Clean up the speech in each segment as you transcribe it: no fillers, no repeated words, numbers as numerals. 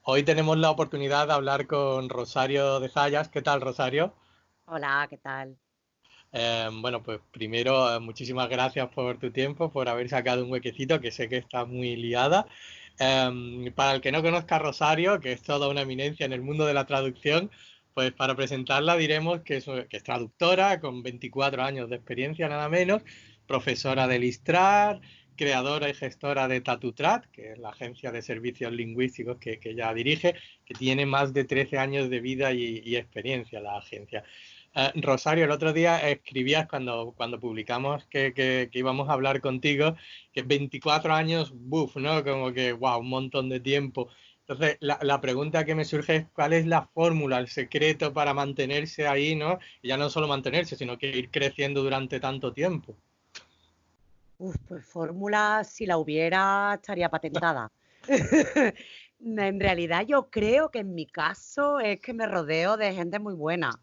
Hoy tenemos la oportunidad de hablar con Rosario de Zayas. ¿Qué tal, Rosario? Hola, ¿qué tal? Bueno, pues primero, muchísimas gracias por tu tiempo, por haber sacado un huequecito, que sé que estás muy liada. Para el que no conozca a Rosario, que es toda una eminencia en el mundo de la traducción, pues para presentarla diremos que es traductora, con 24 años de experiencia nada menos, profesora del ISTRAR, creadora y gestora de Tatutrat, que es la agencia de servicios lingüísticos que ella dirige, que tiene más de 13 años de vida y experiencia la agencia. Rosario, el otro día escribías cuando publicamos que íbamos a hablar contigo, que 24 años, buf, ¿no? Como que, wow, un montón de tiempo. Entonces, la pregunta que me surge es cuál es la fórmula, el secreto para mantenerse ahí, ¿no? Y ya no solo mantenerse, sino que ir creciendo durante tanto tiempo. Pues fórmula, si la hubiera, estaría patentada. En realidad yo creo que en mi caso es que me rodeo de gente muy buena,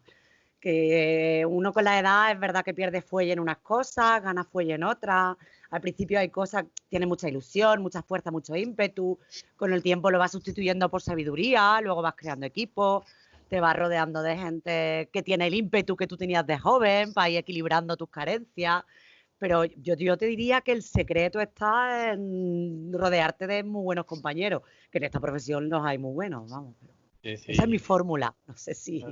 que uno con la edad es verdad que pierde fuelle en unas cosas, gana fuelle en otras. Al principio hay cosas, tiene mucha ilusión, mucha fuerza, mucho ímpetu. Con el tiempo lo vas sustituyendo por sabiduría, luego vas creando equipos, te vas rodeando de gente que tiene el ímpetu que tú tenías de joven para ir equilibrando tus carencias. Pero yo te diría que el secreto está en rodearte de muy buenos compañeros, que en esta profesión los hay muy buenos, vamos. Pero Sí, esa es mi sí. fórmula, no sé si...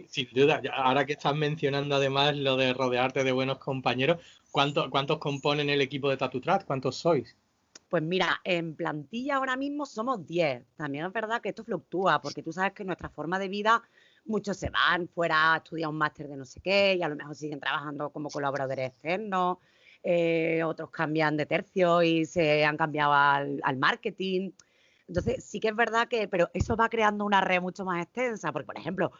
Sin duda, ahora que estás mencionando además lo de rodearte de buenos compañeros, ¿cuántos componen el equipo de Tatutrat? ¿Cuántos sois? Pues mira, en plantilla ahora mismo somos 10. También es verdad que esto fluctúa, porque tú sabes que nuestra forma de vida, muchos se van fuera a estudiar un máster de no sé qué y a lo mejor siguen trabajando como colaboradores externos, otros cambian de tercio y se han cambiado al marketing. Entonces, sí que es verdad que, pero eso va creando una red mucho más extensa, porque, por ejemplo,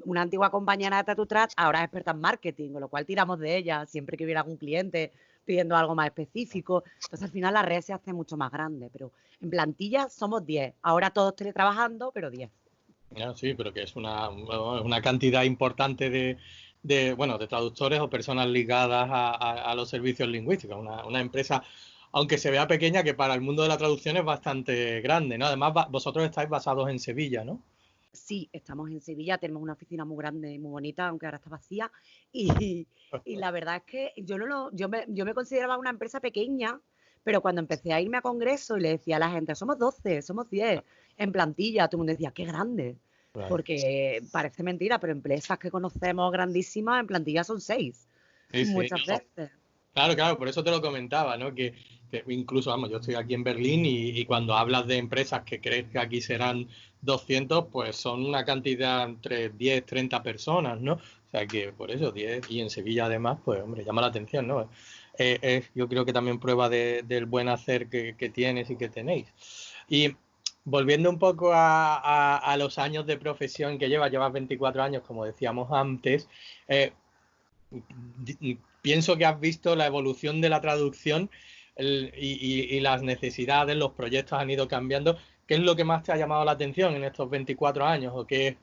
una antigua compañera de Tatutrat ahora es experta en marketing, con lo cual tiramos de ella siempre que hubiera algún cliente pidiendo algo más específico. Entonces, al final la red se hace mucho más grande, pero en plantilla somos 10. Ahora todos teletrabajando, pero 10. Sí, pero que es una cantidad importante bueno, de traductores o personas ligadas a los servicios lingüísticos. Una empresa, aunque se vea pequeña, que para el mundo de la traducción es bastante grande, ¿no? Además, vosotros estáis basados en Sevilla, ¿no? Sí, estamos en Sevilla, tenemos una oficina muy grande y muy bonita, aunque ahora está vacía. Y la verdad es que yo me consideraba una empresa pequeña, pero cuando empecé a irme a congreso y le decía a la gente, somos 12, somos 10 en plantilla, todo el mundo decía, qué grande. Claro. Porque parece mentira, pero empresas que conocemos grandísimas en plantilla son 6, Sí, sí, muchas no. veces. Claro, claro, por eso te lo comentaba, ¿no? Que incluso, vamos, yo estoy aquí en Berlín y cuando hablas de empresas que crees que aquí serán 200, pues son una cantidad entre 10, 30 personas, ¿no? O sea que por eso 10 y en Sevilla además, pues hombre, llama la atención, ¿no? Yo creo que también prueba del buen hacer que tienes y que tenéis. Y volviendo un poco a los años de profesión que llevas 24 años, como decíamos antes, eh, pienso que has visto la evolución de la traducción y las necesidades, los proyectos han ido cambiando. ¿Qué es lo que más te ha llamado la atención en estos 24 años? ¿O qué es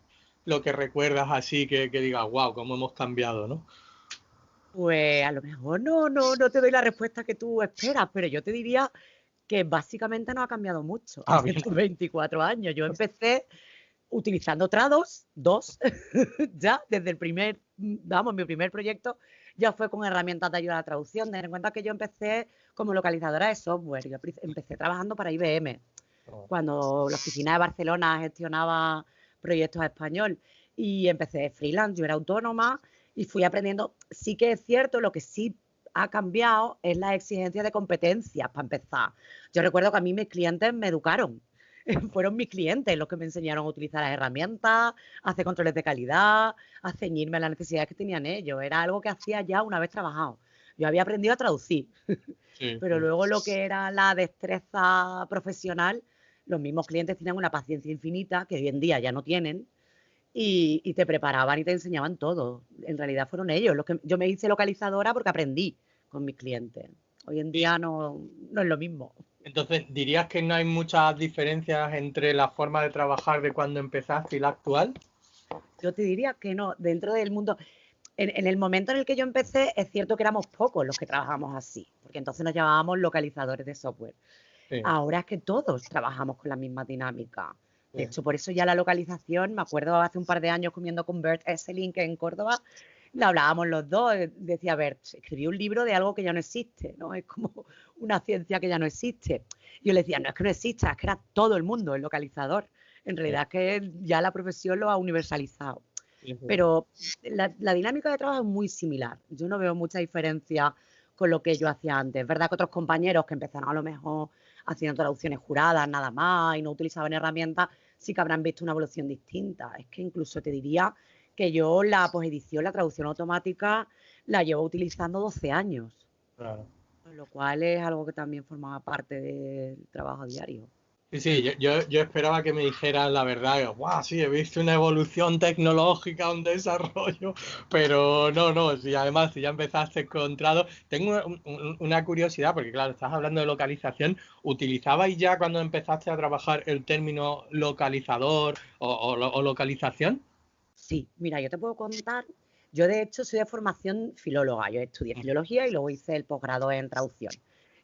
lo que recuerdas así que digas, wow, cómo hemos cambiado, ¿no? Pues a lo mejor no te doy la respuesta que tú esperas, pero yo te diría que básicamente no ha cambiado mucho Ah, en bien. estos 24 años. Yo empecé utilizando Trados, dos, ya desde el mi primer proyecto ya fue con herramientas de ayuda a la traducción. Ten en cuenta que yo empecé como localizadora de software, yo empecé trabajando para IBM, cuando la oficina de Barcelona gestionaba proyectos a español y empecé freelance, yo era autónoma y fui aprendiendo. Sí que es cierto, lo que sí ha cambiado es la exigencia de competencias, para empezar. Yo recuerdo que a mí mis clientes me educaron, fueron mis clientes los que me enseñaron a utilizar las herramientas, a hacer controles de calidad, a ceñirme a las necesidades que tenían ellos. Era algo que hacía ya una vez trabajado. Yo había aprendido a traducir, Sí, pero sí. luego lo que era la destreza profesional, los mismos clientes tenían una paciencia infinita que hoy en día ya no tienen y te preparaban y te enseñaban todo. En realidad fueron ellos los que yo me hice localizadora porque aprendí con mis clientes. Hoy en Sí. día no es lo mismo. Entonces, ¿dirías que no hay muchas diferencias entre la forma de trabajar de cuando empezaste y la actual? Yo te diría que no, dentro del mundo, en el momento en el que yo empecé, es cierto que éramos pocos los que trabajamos así, porque entonces nos llamábamos localizadores de software. Sí. Ahora es que todos trabajamos con la misma dinámica. De hecho, por eso ya la localización, me acuerdo hace un par de años comiendo con Bert Esselink en Córdoba, lo hablábamos los dos, decía Bert, escribí un libro de algo que ya no existe, ¿no? Es como una ciencia que ya no existe. Yo le decía, no es que no exista, es que era todo el mundo el localizador. En realidad es que ya la profesión lo ha universalizado. Pero la dinámica de trabajo es muy similar. Yo no veo mucha diferencia con lo que yo hacía antes. Es verdad que otros compañeros que empezaron a lo mejor haciendo traducciones juradas nada más y no utilizaban herramientas, sí que habrán visto una evolución distinta. Es que incluso te diría que yo la posedición, la traducción automática, la llevo utilizando 12 años. Claro. Con lo cual es algo que también formaba parte del trabajo diario. Sí, yo esperaba que me dijeras la verdad, wow, sí, he visto una evolución tecnológica, un desarrollo, pero no, si además si ya empezaste con Trado, tengo una curiosidad, porque claro, estás hablando de localización, ¿utilizabais ya cuando empezaste a trabajar el término localizador o localización? Sí, mira, yo te puedo contar, yo de hecho soy de formación filóloga, yo estudié filología y luego hice el posgrado en traducción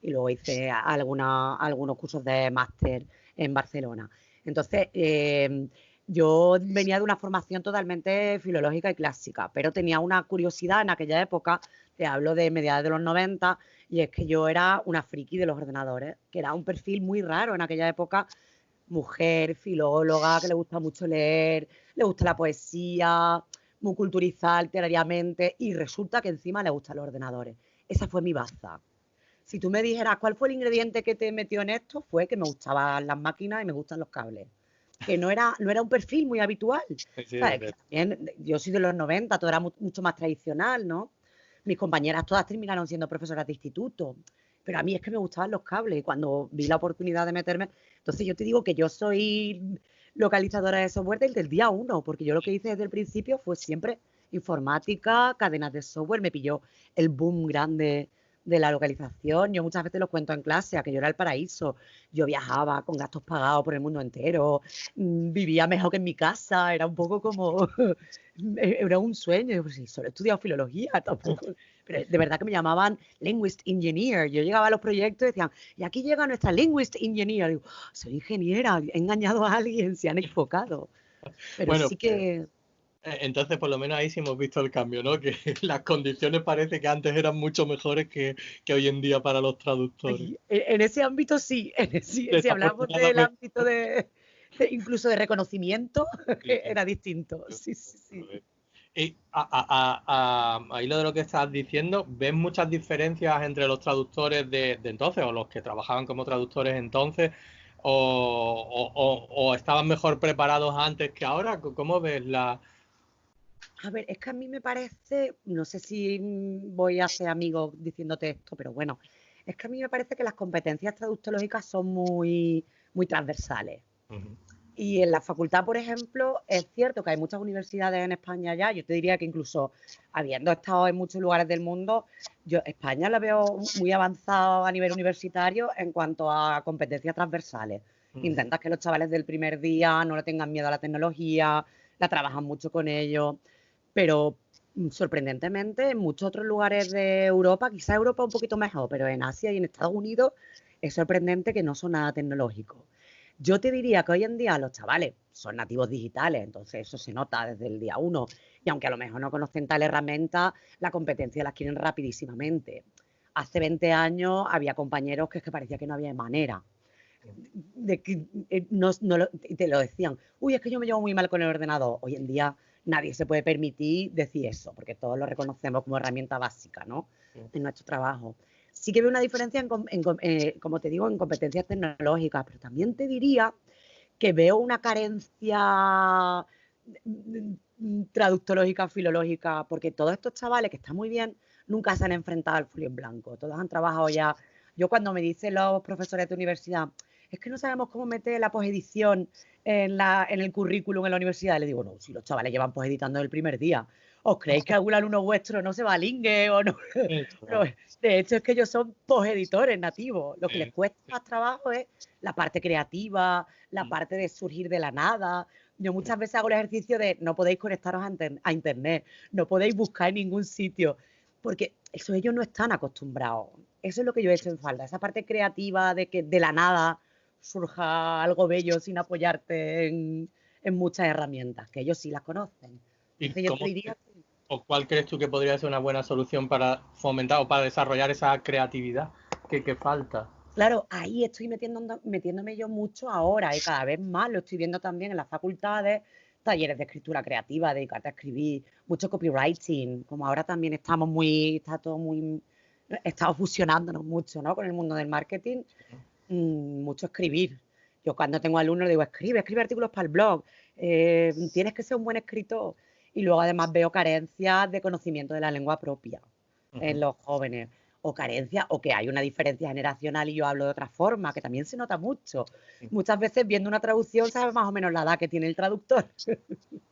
y luego hice algunos cursos de máster en Barcelona. Entonces, yo venía de una formación totalmente filológica y clásica, pero tenía una curiosidad en aquella época, te hablo de mediados de los 90, y es que yo era una friki de los ordenadores, que era un perfil muy raro en aquella época, mujer, filóloga, que le gusta mucho leer, le gusta la poesía, muy culturizada literariamente, y resulta que encima le gustan los ordenadores. Esa fue mi baza. Si tú me dijeras cuál fue el ingrediente que te metió en esto, fue que me gustaban las máquinas y me gustan los cables. Que no era un perfil muy habitual. Sí, ¿Sabes? Que también, yo soy de los 90, todo era mucho más tradicional, ¿no? Mis compañeras todas terminaron siendo profesoras de instituto, pero a mí es que me gustaban los cables y cuando vi la oportunidad de meterme, entonces yo te digo que yo soy localizadora de software desde el día uno, porque yo lo que hice desde el principio fue siempre informática, cadenas de software, me pilló el boom grande de la localización. Yo muchas veces lo cuento en clase, aquello era el paraíso. Yo viajaba con gastos pagados por el mundo entero, vivía mejor que en mi casa, era un poco como, era un sueño. Pues sí, solo he estudiado filología, tampoco. Pero de verdad que me llamaban linguist engineer. Yo llegaba a los proyectos y decían, y aquí llega nuestra linguist engineer. Digo, soy ingeniera, he engañado a alguien, se han equivocado. Pero bueno, sí que entonces por lo menos ahí sí hemos visto el cambio, ¿no? Que las condiciones parece que antes eran mucho mejores que hoy en día para los traductores. en ese ámbito sí, si hablamos del Desafortunadamente. ámbito incluso de reconocimiento, Sí, era distinto. Sí, sí, sí. y ahí lo de lo que estás diciendo, ¿ves muchas diferencias entre los traductores de entonces o los que trabajaban como traductores entonces o estaban mejor preparados antes que ahora? ¿Cómo ves la...? A ver, es que a mí me parece, no sé si voy a ser amigo diciéndote esto, pero bueno, es que a mí me parece que las competencias traductológicas son muy, muy transversales. Ujú. Y en la facultad, por ejemplo, es cierto que hay muchas universidades en España ya. Yo te diría que incluso habiendo estado en muchos lugares del mundo, yo España la veo muy avanzado a nivel universitario en cuanto a competencias transversales. Ujú. Intentas que los chavales del primer día no le tengan miedo a la tecnología, la trabajan mucho con ellos, pero sorprendentemente en muchos otros lugares de Europa, quizá Europa un poquito mejor, pero en Asia y en Estados Unidos es sorprendente que no son nada tecnológicos. Yo te diría que hoy en día los chavales son nativos digitales, entonces eso se nota desde el día uno. Y aunque a lo mejor no conocen tal herramienta, la competencia la adquieren rapidísimamente. Hace 20 años había compañeros que es que parecía que no había manera. De que, y te lo decían, uy, es que yo me llevo muy mal con el ordenador. Hoy en día nadie se puede permitir decir eso, porque todos lo reconocemos como herramienta básica, ¿no? En nuestro trabajo. Sí que veo una diferencia, como te digo, en competencias tecnológicas, pero también te diría que veo una carencia traductológica, filológica, porque todos estos chavales que están muy bien, nunca se han enfrentado al folio en blanco. Todos han trabajado ya. Yo cuando me dicen los profesores de universidad, es que no sabemos cómo meter la posedición en el currículum en la universidad, les digo, no, si los chavales llevan poseditando el primer día. ¿Os creéis que algún alumno vuestro no se va al inglés o no? Pero, de hecho, es que ellos son poseditores nativos. Lo que les cuesta más trabajo es la parte creativa, la parte de surgir de la nada. Yo muchas veces hago el ejercicio de no podéis conectaros a internet, no podéis buscar en ningún sitio, porque eso ellos no están acostumbrados. Eso es lo que yo he hecho en falta, esa parte creativa de la nada surja algo bello sin apoyarte en muchas herramientas, que ellos sí las conocen. ¿Y Entonces yo te diría o cuál crees tú que podría ser una buena solución para fomentar o para desarrollar esa creatividad que falta? claro, ahí estoy metiéndome yo mucho ahora y cada vez más lo estoy viendo también en las facultades, talleres de escritura creativa, dedicarte a escribir, mucho copywriting, como ahora también estamos fusionándonos mucho, ¿no? Con el mundo del marketing, mucho escribir. Yo cuando tengo alumnos digo, escribe artículos para el blog, tienes que ser un buen escritor. Y luego además veo carencias de conocimiento de la lengua propia en los jóvenes, o carencias, o que hay una diferencia generacional y yo hablo de otra forma, que también se nota mucho. Muchas veces viendo una traducción sabes más o menos la edad que tiene el traductor.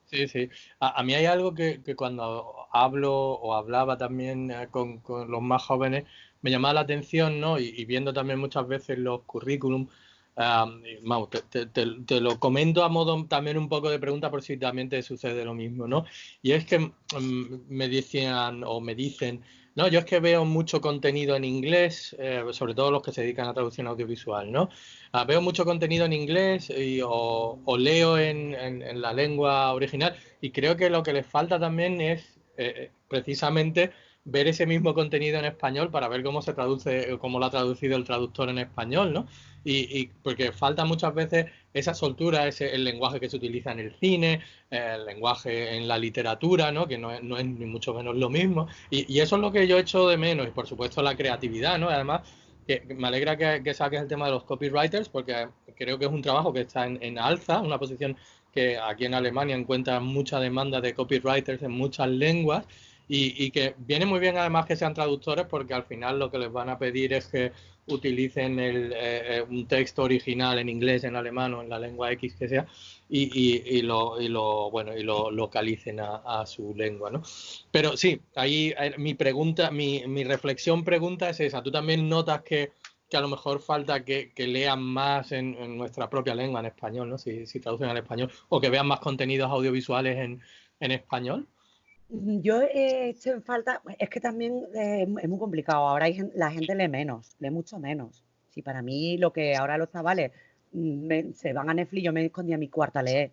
Sí, sí. A mí hay algo que cuando hablo o hablaba también con los más jóvenes me llamaba la atención, ¿no? Y viendo también muchas veces los currículum, vamos, te lo comento a modo también un poco de pregunta por si también te sucede lo mismo, ¿no? Y es que me decían o me dicen, no, yo es que veo mucho contenido en inglés, sobre todo los que se dedican a traducción audiovisual, ¿no? Veo mucho contenido en inglés o leo en la lengua original y creo que lo que les falta también es precisamente ver ese mismo contenido en español para ver cómo se traduce, cómo lo ha traducido el traductor en español, ¿no? Y porque falta muchas veces esa soltura, el lenguaje que se utiliza en el cine, el lenguaje en la literatura, ¿no? Que no es ni mucho menos lo mismo. Y eso es lo que yo echo de menos y por supuesto la creatividad, ¿no? Además, que me alegra que saques el tema de los copywriters porque creo que es un trabajo que está en alza, una posición que aquí en Alemania encuentra mucha demanda de copywriters en muchas lenguas y que viene muy bien además que sean traductores porque al final lo que les van a pedir es que utilicen un texto original en inglés, en alemán o en la lengua X que sea y lo localicen a su lengua, ¿no? Pero sí, ahí mi pregunta, mi reflexión pregunta es esa. ¿Tú también notas que a lo mejor falta que lean más en nuestra propia lengua, en español, ¿no? Si traducen al español, o que vean más contenidos audiovisuales en español? Yo he hecho en falta, es que también es muy complicado, ahora la gente lee menos, lee mucho menos. Si para mí lo que ahora los chavales se van a Netflix, yo me escondí a mi cuarto a leer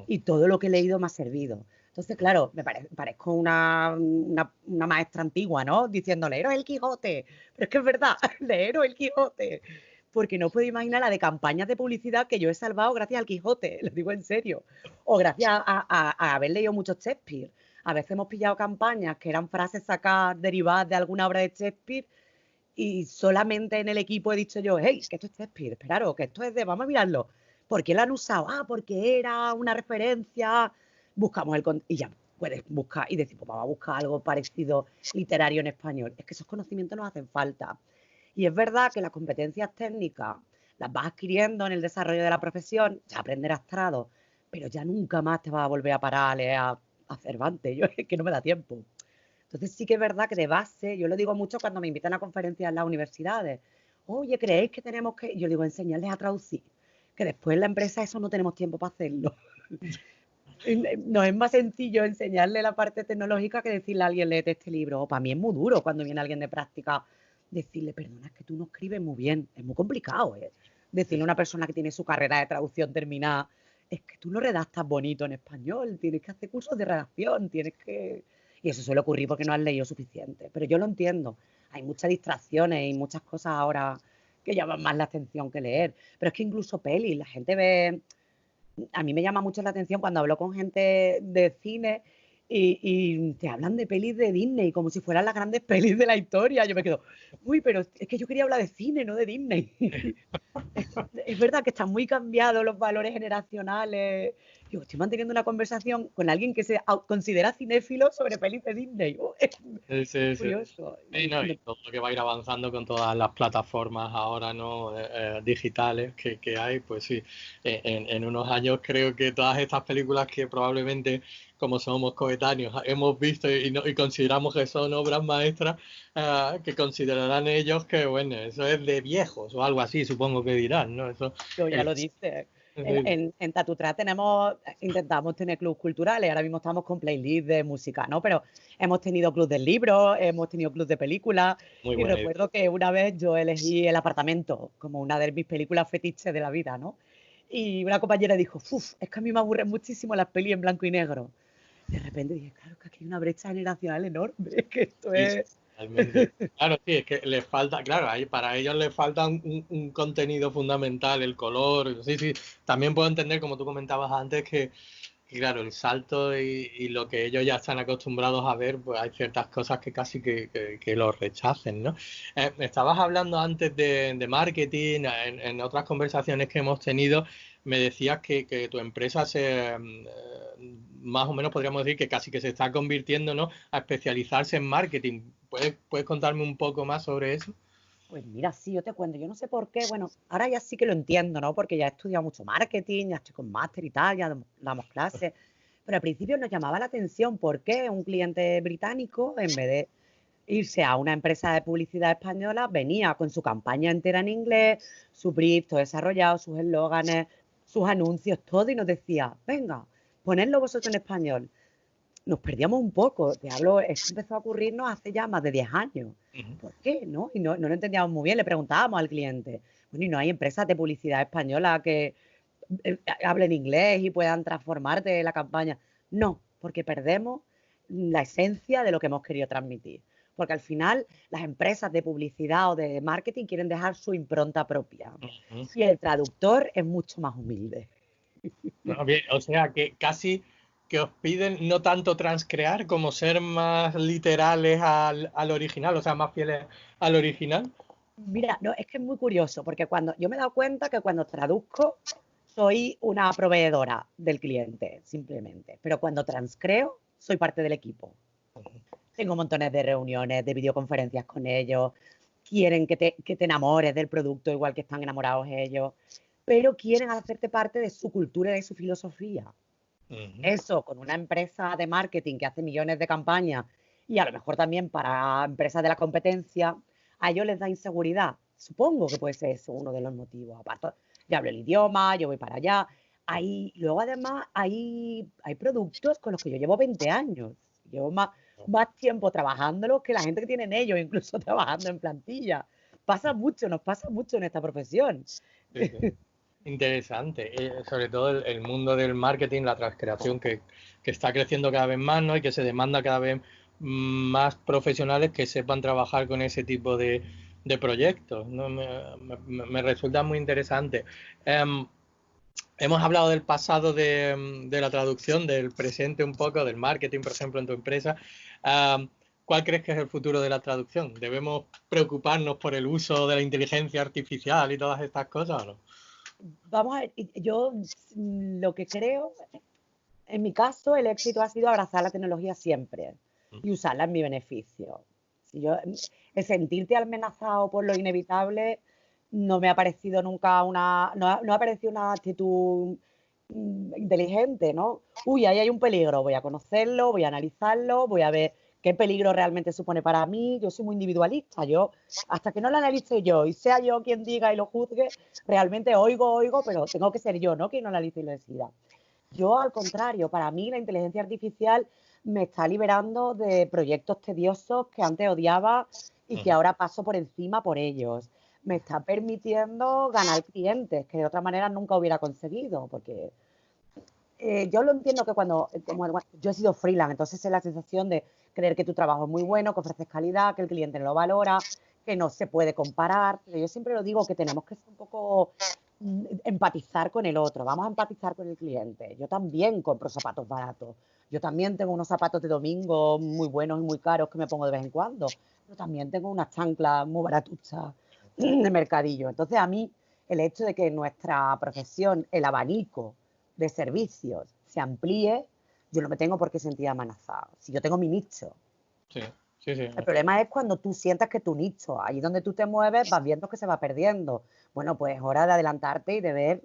y todo lo que he leído me ha servido. Entonces, claro, parezco una maestra antigua, ¿no? Diciendo, leeros el Quijote. Pero es que es verdad, leeros el Quijote. Porque no puedo imaginar la de campañas de publicidad que yo he salvado gracias al Quijote, lo digo en serio. O gracias a haber leído mucho Shakespeare. A veces hemos pillado campañas que eran frases sacadas, derivadas de alguna obra de Shakespeare y solamente en el equipo he dicho yo, hey, que esto es Shakespeare, esperaros, que esto es de, vamos a mirarlo. ¿Por qué lo han usado? Ah, porque era una referencia. Buscamos y ya puedes buscar y decir, pues vamos a buscar algo parecido literario en español. Es que esos conocimientos nos hacen falta. Y es verdad que las competencias técnicas las vas adquiriendo en el desarrollo de la profesión, ya aprenderás trado, pero ya nunca más te vas a volver a parar a leer a Cervantes. Yo es que no me da tiempo. Entonces sí que es verdad que de base, yo lo digo mucho cuando me invitan a conferencias en las universidades. Oye, ¿creéis que tenemos que...? Yo digo, enseñarles a traducir. Que después en la empresa eso no tenemos tiempo para hacerlo. No es más sencillo enseñarle la parte tecnológica que decirle a alguien, léete este libro. O para mí es muy duro cuando viene alguien de práctica decirle, perdona, es que tú no escribes muy bien. Es muy complicado, ¿eh? Decirle a una persona que tiene su carrera de traducción terminada, es que tú no redactas bonito en español, tienes que hacer cursos de redacción, tienes que... Y eso suele ocurrir porque no has leído suficiente. Pero yo lo entiendo. Hay muchas distracciones y muchas cosas ahora que llaman más la atención que leer. Pero es que incluso pelis, la gente ve... A mí me llama mucho la atención cuando hablo con gente de cine y te hablan de pelis de Disney como si fueran las grandes pelis de la historia. Yo me quedo, uy, pero es que yo quería hablar de cine, no de Disney. Es verdad que están muy cambiados los valores generacionales. Yo estoy manteniendo una conversación con alguien que se considera cinéfilo sobre pelis de Disney. Sí, sí, sí. Curioso. Sí, no, y todo lo que va a ir avanzando con todas las plataformas ahora, ¿no? Digitales que hay, pues sí, en unos años creo que todas estas películas que probablemente, como somos coetáneos, hemos visto y consideramos que son obras maestras, que considerarán ellos que, bueno, eso es de viejos o algo así, supongo que dirán, ¿no? Eso, Yo ya el, lo dice. En Tatutra intentamos tener clubs culturales, ahora mismo estamos con playlist de música, ¿no? Pero hemos tenido club del libro, hemos tenido club de películas, Muy y buena idea. recuerdo que una vez yo elegí El apartamento como una de mis películas fetiches de la vida, ¿no? Y una compañera dijo, "Uf, es que a mí me aburren muchísimo las pelis en blanco y negro". De repente dije, claro, que aquí hay una brecha generacional enorme, es que esto Sí, sí, es... totalmente. Claro, sí, es que les falta, claro, para ellos les falta un contenido fundamental, el color. Sí, sí. También puedo entender, como tú comentabas antes, que claro, el salto y lo que ellos ya están acostumbrados a ver, pues hay ciertas cosas que casi que los rechacen, ¿no? Estabas hablando antes de marketing, en otras conversaciones que hemos tenido, me decías que tu empresa más o menos podríamos decir que casi que se está convirtiendo, ¿no? A especializarse en marketing. ¿Puedes contarme un poco más sobre eso? Pues mira, sí, yo te cuento, yo no sé por qué, bueno, ahora ya sí que lo entiendo, ¿no? Porque ya he estudiado mucho marketing, ya estoy con máster y tal, ya damos clases, pero al principio nos llamaba la atención por qué un cliente británico, en vez de irse a una empresa de publicidad española, venía con su campaña entera en inglés, su brief todo desarrollado, sus eslóganes, sus anuncios, todo, y nos decía, venga, ponedlo vosotros en español. Nos perdíamos un poco, te hablo, esto empezó a ocurrirnos hace ya más de 10 años. Ujú. ¿Por qué? ¿No? Y no lo entendíamos muy bien, le preguntábamos al cliente, bueno, ¿y no hay empresas de publicidad española que hablen inglés y puedan transformarte la campaña? No, porque perdemos la esencia de lo que hemos querido transmitir. Porque al final las empresas de publicidad o de marketing quieren dejar su impronta propia. Ujú. Y el traductor es mucho más humilde. No, bien, o sea, que casi que os piden no tanto transcrear como ser más literales al original, o sea, más fieles al original. Mira, no, es que es muy curioso, porque cuando yo me he dado cuenta que cuando traduzco soy una proveedora del cliente, simplemente, pero cuando transcreo soy parte del equipo. Tengo montones de reuniones, de videoconferencias con ellos, quieren que te enamores del producto igual que están enamorados ellos, pero quieren hacerte parte de su cultura y de su filosofía. Ujú. Eso, con una empresa de marketing que hace millones de campañas y a lo mejor también para empresas de la competencia, a ellos les da inseguridad. Supongo que puede ser eso uno de los motivos. Aparte, yo hablo el idioma, yo voy para allá. Luego, además, hay productos con los que yo llevo 20 años. Llevo más tiempo trabajándolos que la gente que tienen ellos, incluso trabajando en plantilla. Pasa mucho, nos pasa mucho en esta profesión. Sí, sí. Interesante. Sobre todo el mundo del marketing, la transcreación que está creciendo cada vez más, ¿no? Y que se demanda cada vez más profesionales que sepan trabajar con ese tipo de proyectos, ¿no? Me resulta muy interesante. Em, Hemos hablado del pasado de la traducción, del presente un poco, del marketing, por ejemplo, en tu empresa. Am, ¿Cuál crees que es el futuro de la traducción? ¿Debemos preocuparnos por el uso de la inteligencia artificial y todas estas cosas o no? Vamos a ver, yo lo que creo, en mi caso, el éxito ha sido abrazar la tecnología siempre y usarla en mi beneficio. Si yo, el sentirte amenazado por lo inevitable no me ha parecido nunca no ha parecido una actitud inteligente, ¿no? Uy, ahí hay un peligro, voy a conocerlo, voy a analizarlo, voy a ver qué peligro realmente supone para mí. Yo soy muy individualista, yo hasta que no lo analice yo y sea yo quien diga y lo juzgue, realmente oigo, pero tengo que ser yo, ¿no? Quien lo analice y lo decida. Yo, al contrario, para mí la inteligencia artificial me está liberando de proyectos tediosos que antes odiaba y que Ujú. ahora paso por encima por ellos. Me está permitiendo ganar clientes que de otra manera nunca hubiera conseguido, porque yo lo entiendo que bueno, yo he sido freelance, entonces es la sensación de creer que tu trabajo es muy bueno, que ofreces calidad, que el cliente no lo valora, que no se puede comparar. Pero yo siempre lo digo que tenemos que ser un poco empatizar con el otro, vamos a empatizar con el cliente. Yo también compro zapatos baratos, yo también tengo unos zapatos de domingo muy buenos y muy caros que me pongo de vez en cuando, pero también tengo unas chanclas muy baratuchas de mercadillo. Entonces a mí el hecho de que nuestra profesión, el abanico de servicios se amplíe, yo no me tengo por qué sentir amenazado. Si yo tengo mi nicho. Sí, sí, sí. El problema es cuando tú sientas que tu nicho, ahí donde tú te mueves, vas viendo que se va perdiendo. Bueno, pues es hora de adelantarte y de ver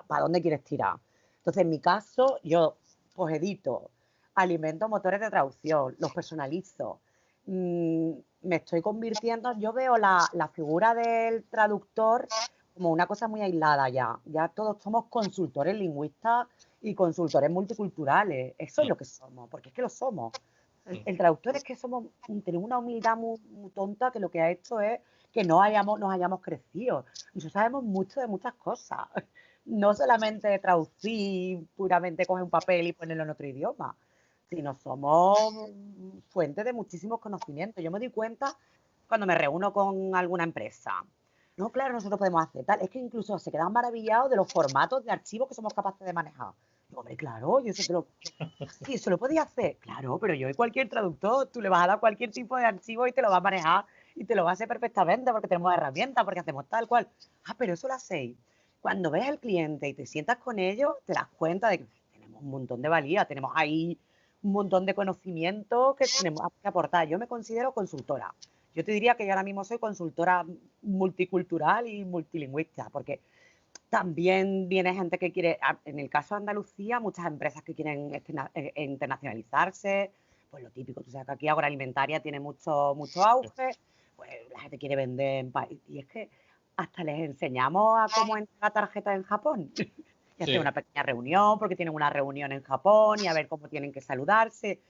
para dónde quieres tirar. Entonces, en mi caso, yo pues edito, alimento motores de traducción, los personalizo. Me estoy convirtiendo, yo veo la figura del traductor como una cosa muy aislada ya. Ya todos somos consultores lingüistas y consultores multiculturales. Eso es lo que somos, porque es que lo somos. El traductor es que tenemos una humildad muy tonta que lo que ha hecho es que nos hayamos crecido. Nosotros sabemos mucho de muchas cosas. No solamente traducir, puramente coger un papel y ponerlo en otro idioma, sino somos fuente de muchísimos conocimientos. Yo me doy cuenta cuando me reúno con alguna empresa. No, claro, nosotros podemos hacer tal. Es que incluso se quedan maravillados de los formatos de archivos que somos capaces de manejar. Digo, hombre, claro, sí, eso lo podía hacer. Claro, pero yo y cualquier traductor, tú le vas a dar cualquier tipo de archivo y te lo va a manejar y te lo va a hacer perfectamente porque tenemos herramientas, porque hacemos tal cual. Ah, pero eso lo hacéis. Cuando ves al cliente y te sientas con ellos, te das cuenta de que tenemos un montón de valía, tenemos ahí un montón de conocimiento que tenemos que aportar. Yo me considero consultora. Yo te diría que yo ahora mismo soy consultora multicultural y multilingüista, porque también viene gente que quiere, en el caso de Andalucía, muchas empresas que quieren internacionalizarse, pues lo típico, tú sabes que aquí agroalimentaria tiene mucho auge, pues la gente quiere vender en país. Y es que hasta les enseñamos a cómo entrar la tarjeta en Japón. Y hacer una pequeña reunión, porque tienen una reunión en Japón y a ver cómo tienen que saludarse.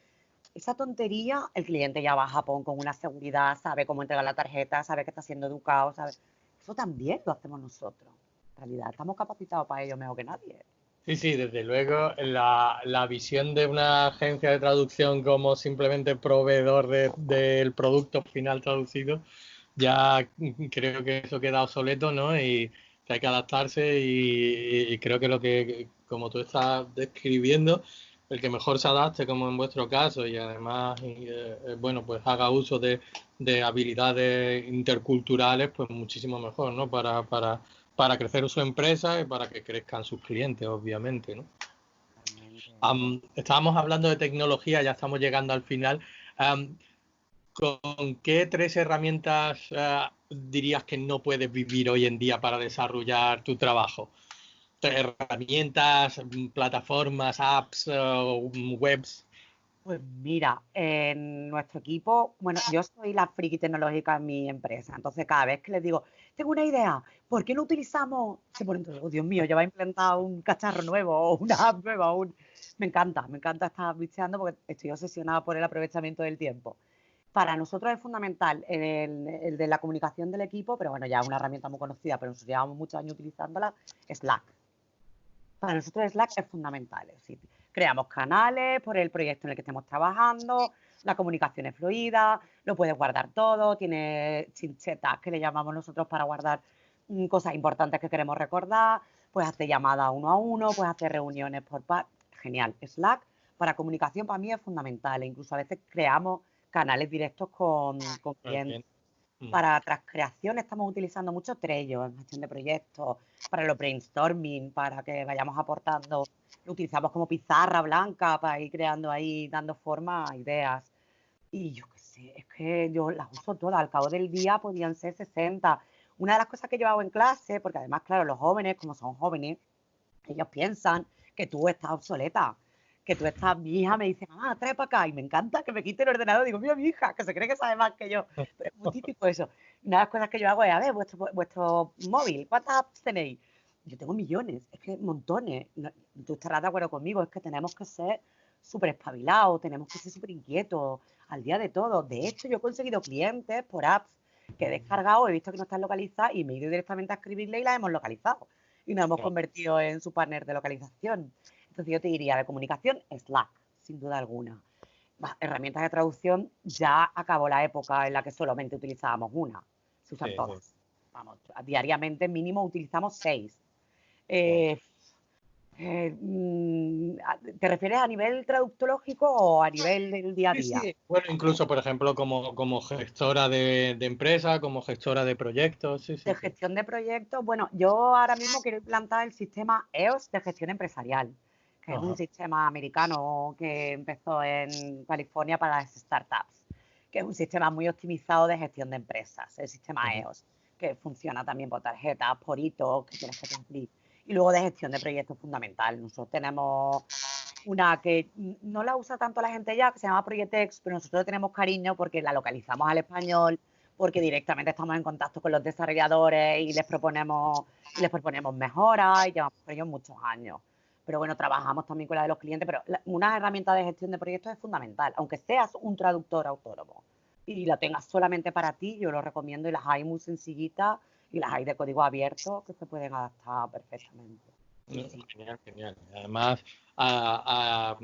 Esa tontería, el cliente ya va a Japón con una seguridad, sabe cómo entregar la tarjeta, sabe que está siendo educado, sabe. Eso también lo hacemos nosotros. En realidad, estamos capacitados para ello mejor que nadie. Sí, sí, desde luego la visión de una agencia de traducción como simplemente proveedor del producto final traducido, ya creo que eso queda obsoleto, ¿no? Y que hay que adaptarse y creo que lo que, como tú estás describiendo, el que mejor se adapte, como en vuestro caso, y además, bueno, pues haga uso de habilidades interculturales, pues muchísimo mejor, ¿no? Para crecer su empresa y para que crezcan sus clientes, obviamente, ¿no? Estábamos hablando de tecnología, ya estamos llegando al final. ¿Con qué tres herramientas dirías que no puedes vivir hoy en día para desarrollar tu trabajo? Herramientas, plataformas, apps, webs. Pues mira, en nuestro equipo, bueno, yo soy la friki tecnológica en mi empresa, entonces cada vez que les digo, tengo una idea, ¿por qué no utilizamos? Se ponen todos, oh, Dios mío, ya va a implantar un cacharro nuevo o una app nueva. Me encanta estar bicheando porque estoy obsesionada por el aprovechamiento del tiempo. Para nosotros es fundamental el de la comunicación del equipo, pero bueno, ya es una herramienta muy conocida, pero nosotros llevamos muchos años utilizándola, Slack. Para nosotros Slack es fundamental. Es decir, creamos canales por el proyecto en el que estemos trabajando, la comunicación es fluida, lo puedes guardar todo, tiene chinchetas que le llamamos nosotros para guardar cosas importantes que queremos recordar, puedes hacer llamadas uno a uno, puedes hacer reuniones por par. Genial. Slack para comunicación para mí es fundamental. E incluso a veces creamos canales directos con clientes. Para creación estamos utilizando mucho Trello en gestión de proyectos, para los brainstorming, para que vayamos aportando. Lo utilizamos como pizarra blanca para ir creando ahí, dando forma a ideas. Y yo qué sé, es que yo las uso todas. Al cabo del día podían ser 60. Una de las cosas que yo hago en clase, porque además, claro, los jóvenes, como son jóvenes, ellos piensan que tú estás obsoleta, que tú estás, mi hija me dice, mamá, trae para acá, y me encanta que me quite el ordenador, digo, mira mi hija, que se cree que sabe más que yo, pero es muy típico eso. Una de las cosas que yo hago es, a ver, vuestro móvil, ¿cuántas apps tenéis? Yo tengo millones, es que montones. No, tú estarás de acuerdo conmigo, es que tenemos que ser súper espabilados, tenemos que ser súper inquietos al día de todo. De hecho, yo he conseguido clientes por apps que he descargado, he visto que no están localizadas y me he ido directamente a escribirle y las hemos localizado y nos hemos convertido en su partner de localización. Entonces yo te diría, de comunicación, Slack, sin duda alguna. Herramientas de traducción, ya acabó la época en la que solamente utilizábamos una. Se usan todas. Vamos, diariamente mínimo utilizamos 6. ¿Te refieres a nivel traductológico o a nivel del día a día? Sí. Bueno, incluso, por ejemplo, como gestora de empresa, como gestora de proyectos. De gestión de proyectos, bueno, yo ahora mismo quiero implantar el sistema EOS de gestión empresarial, que es un sistema americano que empezó en California para las startups, que es un sistema muy optimizado de gestión de empresas, el sistema EOS, que funciona también por tarjetas, por hitos que tienes que cumplir. Y luego de gestión de proyectos fundamental. Nosotros tenemos una que no la usa tanto la gente ya, que se llama Projectex, pero nosotros le tenemos cariño porque la localizamos al español, porque directamente estamos en contacto con los desarrolladores y les proponemos mejoras y llevamos con ellos muchos años. Pero bueno, trabajamos también con la de los clientes, pero una herramienta de gestión de proyectos es fundamental, aunque seas un traductor autónomo y la tengas solamente para ti, yo lo recomiendo, y las hay muy sencillitas y las hay de código abierto que se pueden adaptar perfectamente. Sí. Genial, genial. Además,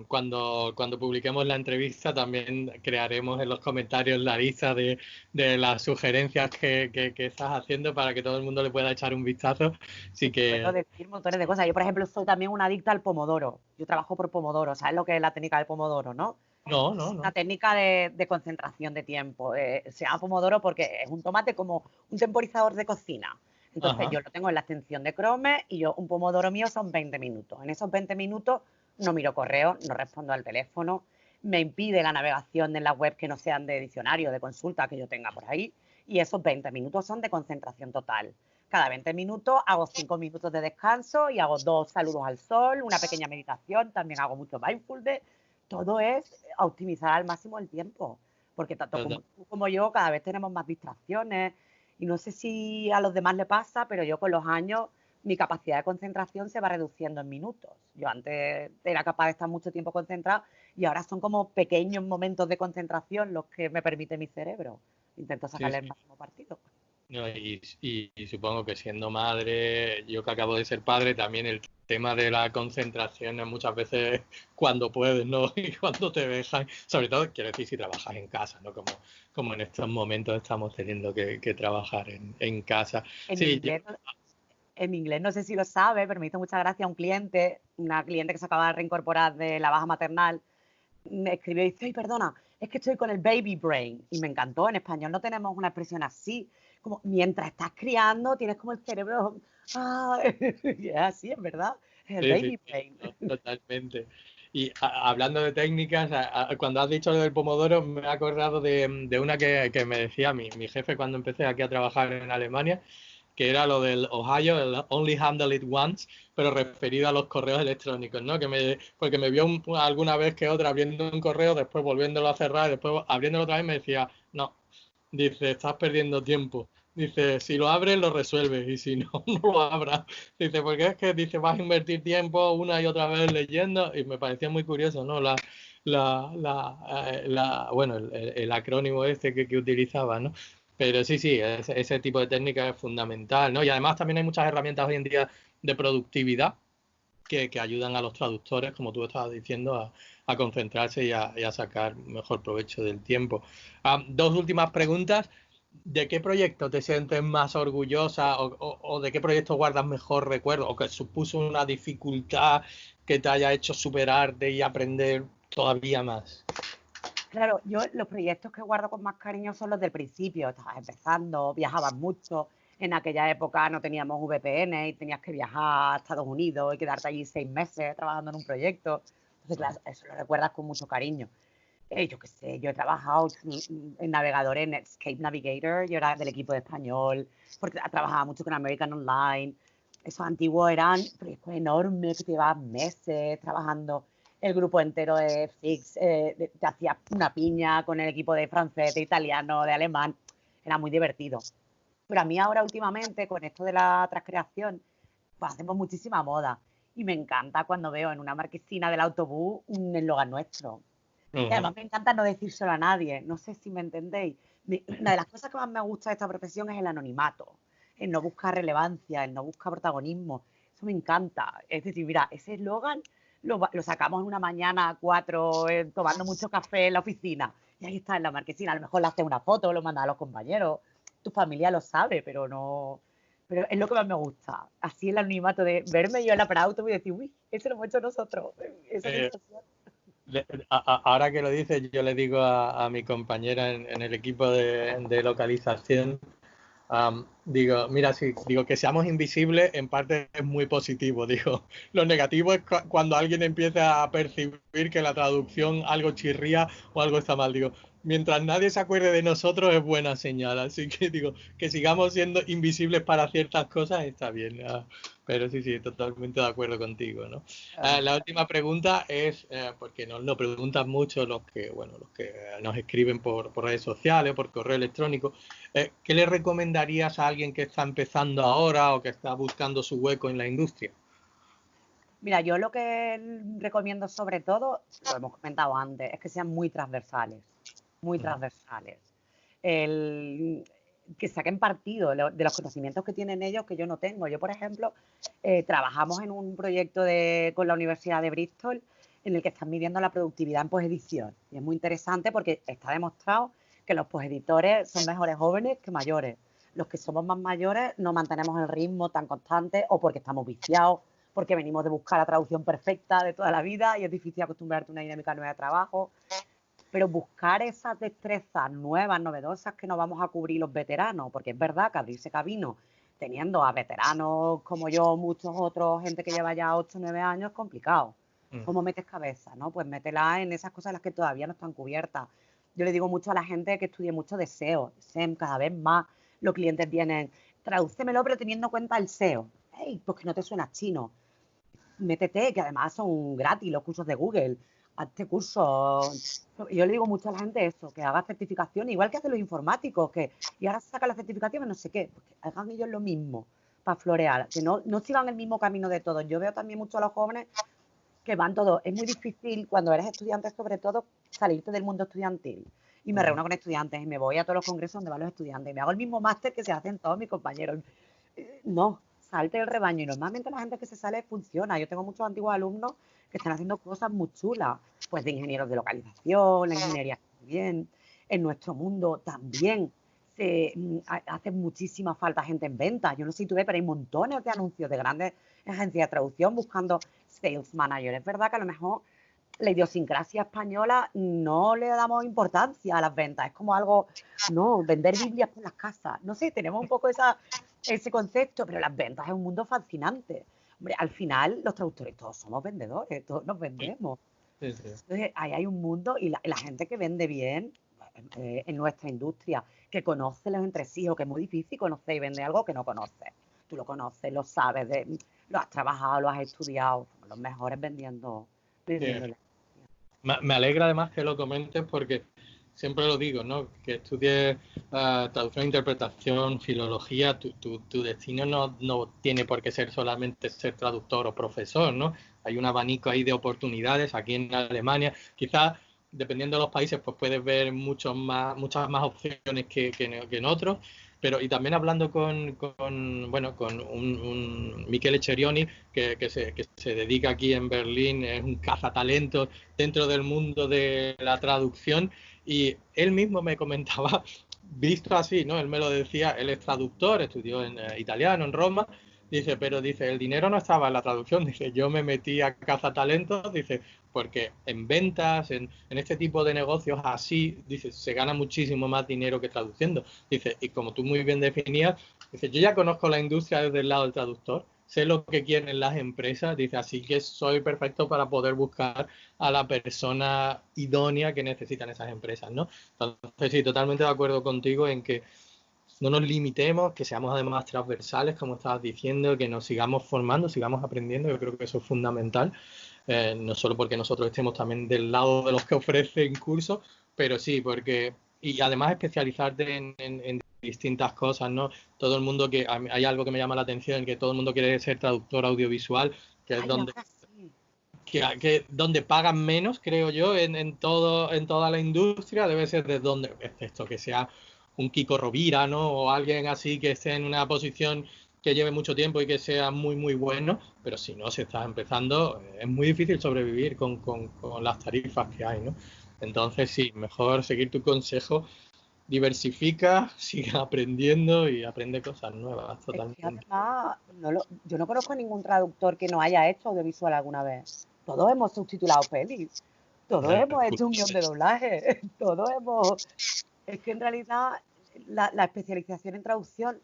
cuando publiquemos la entrevista también crearemos en los comentarios la lista de las sugerencias que estás haciendo para que todo el mundo le pueda echar un vistazo. Así que... Puedo decir montones de cosas. Yo, por ejemplo, soy también una adicta al pomodoro. Yo trabajo por pomodoro. ¿Sabes lo que es la técnica del pomodoro, no? No. Una técnica de concentración de tiempo. Se llama pomodoro porque es un tomate como un temporizador de cocina. Entonces, yo lo tengo en la extensión de Chrome y un pomodoro mío son 20 minutos. En esos 20 minutos no miro correo, no respondo al teléfono, me impide la navegación en la web que no sean de diccionario, de consulta que yo tenga por ahí, y esos 20 minutos son de concentración total. Cada 20 minutos hago 5 minutos de descanso y hago 2 saludos al sol, una pequeña meditación, también hago mucho mindfulness. Todo es optimizar al máximo el tiempo, porque tanto como tú como yo cada vez tenemos más distracciones. Y no sé si a los demás le pasa, pero yo con los años mi capacidad de concentración se va reduciendo en minutos. Yo antes era capaz de estar mucho tiempo concentrada y ahora son como pequeños momentos de concentración los que me permite mi cerebro. Intento sacarle el máximo partido. No, y supongo que siendo madre, yo que acabo de ser padre, también el tema de la concentración es muchas veces cuando puedes, ¿no? Y cuando te dejan, sobre todo, quiero decir, si trabajas en casa, ¿no? Como en estos momentos estamos teniendo que trabajar en casa. En inglés, no sé si lo sabe, pero me hizo mucha gracia una cliente que se acaba de reincorporar de la baja maternal, me escribió y dice, ay, perdona, es que estoy con el baby brain. Y me encantó, en español no tenemos una expresión así. Como mientras estás criando, tienes como el cerebro, es así, es verdad, es el baby brain. Totalmente. Y hablando de técnicas, cuando has dicho lo del pomodoro, me he acordado de una que me decía mi jefe cuando empecé aquí a trabajar en Alemania, que era lo del Ohio, el Only Handle It Once, pero referido a los correos electrónicos, ¿no? Porque me vio alguna vez que otra abriendo un correo, después volviéndolo a cerrar, después abriéndolo otra vez, me decía, no, dice, estás perdiendo tiempo. Dice, si lo abres, lo resuelves, y si no, no lo abras. Dice, porque es que dice, vas a invertir tiempo una y otra vez leyendo, y me parecía muy curioso, ¿no? Bueno, el acrónimo este que utilizaba, ¿no? Pero sí, ese tipo de técnica es fundamental, ¿no? Y además también hay muchas herramientas hoy en día de productividad que ayudan a los traductores, como tú estabas diciendo, a concentrarse y a sacar mejor provecho del tiempo. Dos últimas preguntas. ¿De qué proyecto te sientes más orgullosa o de qué proyecto guardas mejor recuerdo o que supuso una dificultad que te haya hecho superarte y aprender todavía más? Claro, yo los proyectos que guardo con más cariño son los del principio. Estabas empezando, viajabas mucho. En aquella época no teníamos VPN y tenías que viajar a Estados Unidos y quedarte allí 6 meses trabajando en un proyecto. Entonces, claro, eso lo recuerdas con mucho cariño. Yo qué sé, yo he trabajado en navegadores, Netscape Navigator, yo era del equipo de español, porque trabajaba mucho con American Online. Esos antiguos eran proyectos enormes que te llevaban meses trabajando. El grupo entero de Fix te hacía una piña con el equipo de francés, de italiano, de alemán. Era muy divertido. Pero a mí ahora últimamente, con esto de la transcreación, pues hacemos muchísima moda. Y me encanta cuando veo en una marquesina del autobús un eslogan nuestro. Y además me encanta no decírselo a nadie. No sé si me entendéis. Una de las cosas que más me gusta de esta profesión es el anonimato. El no buscar relevancia, el no buscar protagonismo. Eso me encanta. Es decir, mira, ese eslogan lo sacamos en una mañana a 4 tomando mucho café en la oficina. Y ahí está en la marquesina. A lo mejor le haces una foto, lo mandas a los compañeros. Tu familia lo sabe, pero no... Pero es lo que más me gusta. Así el anonimato de verme yo en la parada y decir, uy, eso lo hemos hecho nosotros. Esa sensación. Ahora que lo dices, yo le digo a mi compañera en el equipo de localización, Digo, mira, sí, digo que seamos invisibles en parte es muy positivo. Digo, lo negativo es cuando alguien empieza a percibir que la traducción algo chirría o algo está mal. Digo, mientras nadie se acuerde de nosotros es buena señal. Así que digo, que sigamos siendo invisibles para ciertas cosas está bien. Pero sí, sí, totalmente de acuerdo contigo, ¿no? La última pregunta es, porque nos lo preguntan mucho los que, bueno, los que nos escriben por redes sociales, por correo electrónico. ¿Qué le recomendarías a alguien que está empezando ahora o que está buscando su hueco en la industria? Mira, yo lo que recomiendo sobre todo, lo hemos comentado antes, es que sean muy transversales, muy transversales. El, que saquen partido de los conocimientos que tienen ellos que yo no tengo. Yo, por ejemplo, trabajamos en un proyecto con la Universidad de Bristol en el que están midiendo la productividad en posedición. Y es muy interesante porque está demostrado que los poseditores son mejores jóvenes que mayores. Los que somos más mayores no mantenemos el ritmo tan constante o porque estamos viciados, porque venimos de buscar la traducción perfecta de toda la vida y es difícil acostumbrarte a una dinámica nueva de trabajo. Pero buscar esas destrezas nuevas, novedosas que nos vamos a cubrir los veteranos, porque es verdad que abrirse camino teniendo a veteranos como yo, muchos otros, gente que lleva ya 8 o 9 años, es complicado. ¿Cómo metes cabeza? ¿No? Pues métela en esas cosas en las que todavía no están cubiertas. Yo le digo mucho a la gente que estudie mucho de SEO, SEM, cada vez más los clientes vienen, tradúcemelo pero teniendo en cuenta el SEO. Hey, pues que no te suena chino. Métete, que además son gratis los cursos de Google. Hazte curso. Yo le digo mucho a la gente eso, que haga certificación, igual que hacen los informáticos, que y ahora saca la certificación, no sé qué, pues que hagan ellos lo mismo para florear, que no sigan el mismo camino de todos. Yo veo también mucho a los jóvenes que van todos. Es muy difícil cuando eres estudiante, sobre todo, salirte del mundo estudiantil. Y me reúno con estudiantes y me voy a todos los congresos donde van los estudiantes y me hago el mismo máster que se hacen todos mis compañeros. No, salte del rebaño. Y normalmente la gente que se sale funciona. Yo tengo muchos antiguos alumnos que están haciendo cosas muy chulas, pues de ingenieros de localización, la ingeniería bien. En nuestro mundo también hace muchísima falta gente en ventas. Yo no sé si tú ves, pero hay montones de anuncios de grandes agencias de traducción buscando sales manager. Es verdad que a lo mejor la idiosincrasia española no le damos importancia a las ventas. Es como algo, no, vender Biblias por las casas. No sé, tenemos un poco ese concepto, pero las ventas es un mundo fascinante. Hombre, al final los traductores todos somos vendedores, todos nos vendemos. Sí, sí. Entonces, ahí hay un mundo y la gente que vende bien en nuestra industria, que conoce los entresijos, que es muy difícil conocer y vender algo que no conoces. Tú lo conoces, lo sabes, lo has trabajado, lo has estudiado. Somos los mejores vendiendo. Sí. Me alegra además que lo comentes porque siempre lo digo, ¿no? Que estudies traducción, interpretación, filología, tu destino no tiene por qué ser solamente ser traductor o profesor, ¿no? Hay un abanico ahí de oportunidades aquí en Alemania. Quizás, dependiendo de los países, pues puedes ver muchas más opciones que en otros. Pero, y también hablando con un Michele Cerioni, que se dedica aquí en Berlín, es un cazatalentos dentro del mundo de la traducción, y él mismo me comentaba, visto así, ¿no? Él me lo decía, él es traductor, estudió en italiano en Roma, dice, pero dice, el dinero no estaba en la traducción, dice, yo me metí a cazatalentos, dice, porque en ventas, en este tipo de negocios así, dice, se gana muchísimo más dinero que traduciendo. Dice, y como tú muy bien definías, dice, yo ya conozco la industria desde el lado del traductor, sé lo que quieren las empresas, dice, así que soy perfecto para poder buscar a la persona idónea que necesitan esas empresas, ¿no? Entonces, sí, totalmente de acuerdo contigo en que no nos limitemos, que seamos además transversales, como estabas diciendo, que nos sigamos formando, sigamos aprendiendo, yo creo que eso es fundamental, no solo porque nosotros estemos también del lado de los que ofrecen cursos, pero sí, porque, y además especializarte en distintas cosas, ¿no? Todo el mundo hay algo que me llama la atención, que todo el mundo quiere ser traductor audiovisual, que es Ay, ahora sí. donde pagan menos, creo yo, en toda la industria, debe ser de donde, excepto que sea un Kiko Rovira, ¿no? O alguien así que esté en una posición que lleve mucho tiempo y que sea muy, muy bueno, pero si no, si estás empezando, es muy difícil sobrevivir con las tarifas que hay, ¿no? Entonces, sí, mejor seguir tu consejo, diversifica, sigue aprendiendo y aprende cosas nuevas, Es que totalmente. además, yo no conozco ningún traductor que no haya hecho audiovisual alguna vez. Todos hemos subtitulado pelis, todos hemos hecho un guión de doblaje, todos hemos... Es que en realidad la especialización en traducción,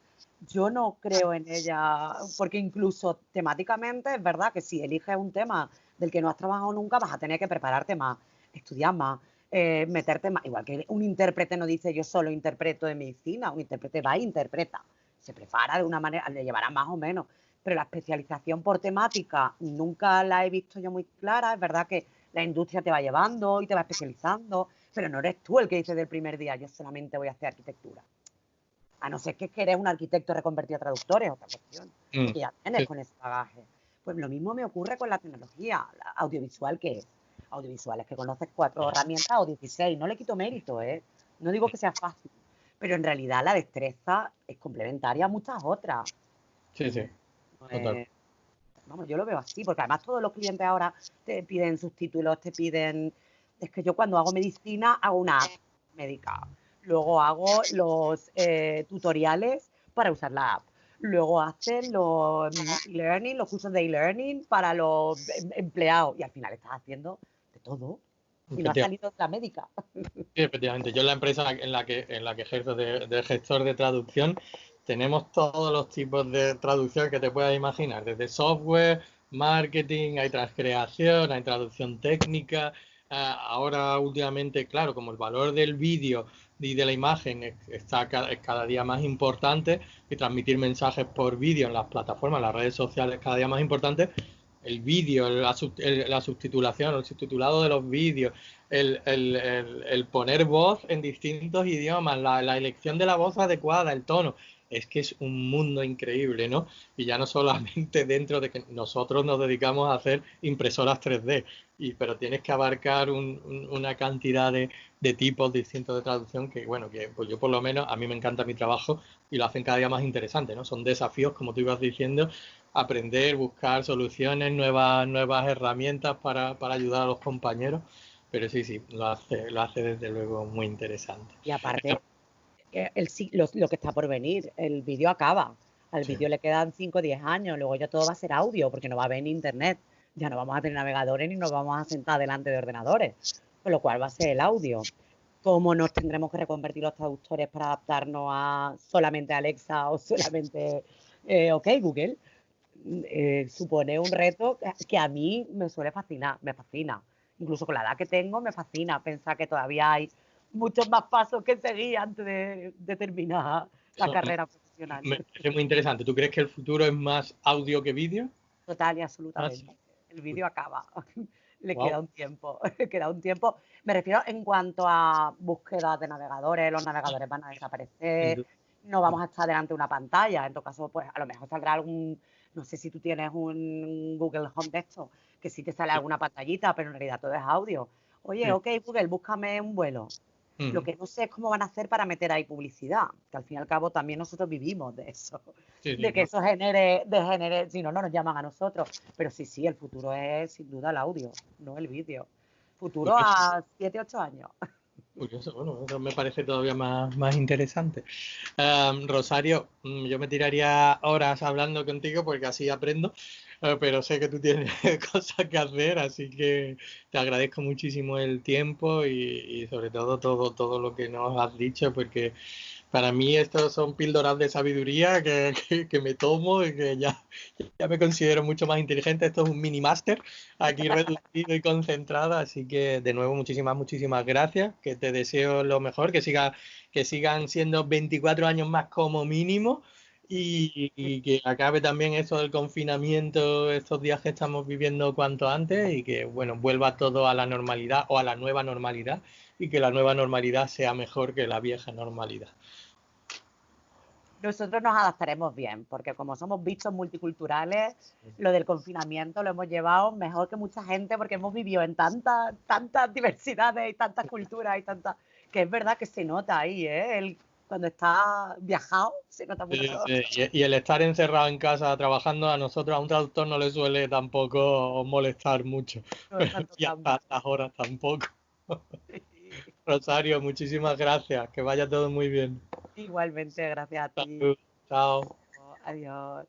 yo no creo en ella, porque incluso temáticamente es verdad que si eliges un tema del que no has trabajado nunca, vas a tener que prepararte más, estudiar más, meterte más. Igual que un intérprete no dice yo solo interpreto de medicina, un intérprete va e interpreta. Se prepara de una manera, le llevará más o menos. Pero la especialización por temática nunca la he visto yo muy clara. Es verdad que la industria te va llevando y te va especializando, pero no eres tú el que dice del primer día, yo solamente voy a hacer arquitectura. A no ser que eres un arquitecto reconvertido a traductor, es otra cuestión, porque ya tienes Sí. con ese bagaje. Pues lo mismo me ocurre con la tecnología, la audiovisual, que es audiovisual, es que conoces 4 herramientas o 16, no le quito mérito, ¿eh? No digo que sea fácil, pero en realidad la destreza es complementaria a muchas otras. Sí, sí, total. Pues, vamos, yo lo veo así, porque además todos los clientes ahora te piden subtítulos, te piden... Es que yo cuando hago medicina hago una app médica, luego hago los tutoriales para usar la app, luego hacen los e-learning, los cursos de e-learning para los empleados y al final estás haciendo de todo y no has Efectivamente. salido de la médica. Sí, efectivamente. Yo en la empresa en la que ejerzo de gestor de traducción, tenemos todos los tipos de traducción que te puedas imaginar, desde software, marketing, hay transcreación, hay traducción técnica. Ahora últimamente, claro, como el valor del vídeo y de la imagen es cada día más importante y transmitir mensajes por vídeo en las plataformas, en las redes sociales cada día más importante, el vídeo, la subtitulación, el subtitulado de los vídeos, el poner voz en distintos idiomas, la elección de la voz adecuada, el tono, es que es un mundo increíble, ¿no? Y ya no solamente dentro de que nosotros nos dedicamos a hacer impresoras 3D, pero tienes que abarcar una cantidad de tipos distintos de traducción que, bueno, que pues yo por lo menos, a mí me encanta mi trabajo y lo hacen cada día más interesante, ¿no? Son desafíos, como tú ibas diciendo, aprender, buscar soluciones, nuevas herramientas para ayudar a los compañeros. Pero sí, sí, lo hace desde luego muy interesante. Y aparte, lo que está por venir, el vídeo acaba. Al Sí, vídeo le quedan 5 o 10 años, luego ya todo va a ser audio, porque no va a haber ni internet. Ya no vamos a tener navegadores ni nos vamos a sentar delante de ordenadores, con lo cual va a ser el audio. ¿Cómo nos tendremos que reconvertir los traductores para adaptarnos a solamente Alexa o solamente OK Google? Supone un reto que a mí me suele fascinar, me fascina. Incluso con la edad que tengo, me fascina pensar que todavía hay muchos más pasos que seguir antes de terminar la eso carrera profesional. me parece muy interesante. ¿Tú crees que el futuro es más audio que vídeo? Total y Ah, sí. absolutamente. El vídeo acaba. Le Wow. queda un tiempo. Le queda un tiempo. Me refiero en cuanto a búsquedas de navegadores. Los navegadores van a desaparecer. No vamos a estar delante de una pantalla. En todo caso, pues a lo mejor saldrá algún... No sé si tú tienes un Google Home de esto, que sí te sale alguna pantallita, pero en realidad todo es audio. Oye, Sí. OK, Google, búscame un vuelo. Lo Mm. que no sé es cómo van a hacer para meter ahí publicidad, que al fin y al cabo también nosotros vivimos de eso, Sí, sí, de que no. eso genere, si no, no nos llaman a nosotros. Pero sí, sí, el futuro es sin duda el audio, no el vídeo. Futuro Curioso, a 7, 8 años. curioso. Bueno, eso me parece todavía más interesante. Rosario, yo me tiraría horas hablando contigo porque así aprendo, pero sé que tú tienes cosas que hacer, así que te agradezco muchísimo el tiempo y sobre todo lo que nos has dicho, porque para mí estos son píldoras de sabiduría que me tomo y que ya me considero mucho más inteligente. Esto es un mini máster aquí reducido y concentrado. Así que de nuevo muchísimas gracias. Que te deseo lo mejor, que sigan siendo 24 años más como mínimo y que acabe también esto del confinamiento, estos días que estamos viviendo cuanto antes y que bueno, vuelva todo a la normalidad o a la nueva normalidad y que la nueva normalidad sea mejor que la vieja normalidad. Nosotros nos adaptaremos bien, porque como somos bichos multiculturales, lo del confinamiento lo hemos llevado mejor que mucha gente, porque hemos vivido en tantas diversidades y tantas culturas y tantas, que es verdad que se nota ahí, ¿eh? Cuando está viajado, se nota Sí, mucho. sí. Y el estar encerrado en casa trabajando a nosotros, a un traductor no le suele tampoco molestar mucho. No es tanto Y hasta cambio. estas horas tampoco. Rosario, muchísimas gracias. Que vaya todo muy bien. Igualmente, gracias a ti. Salud. Chao. Adiós.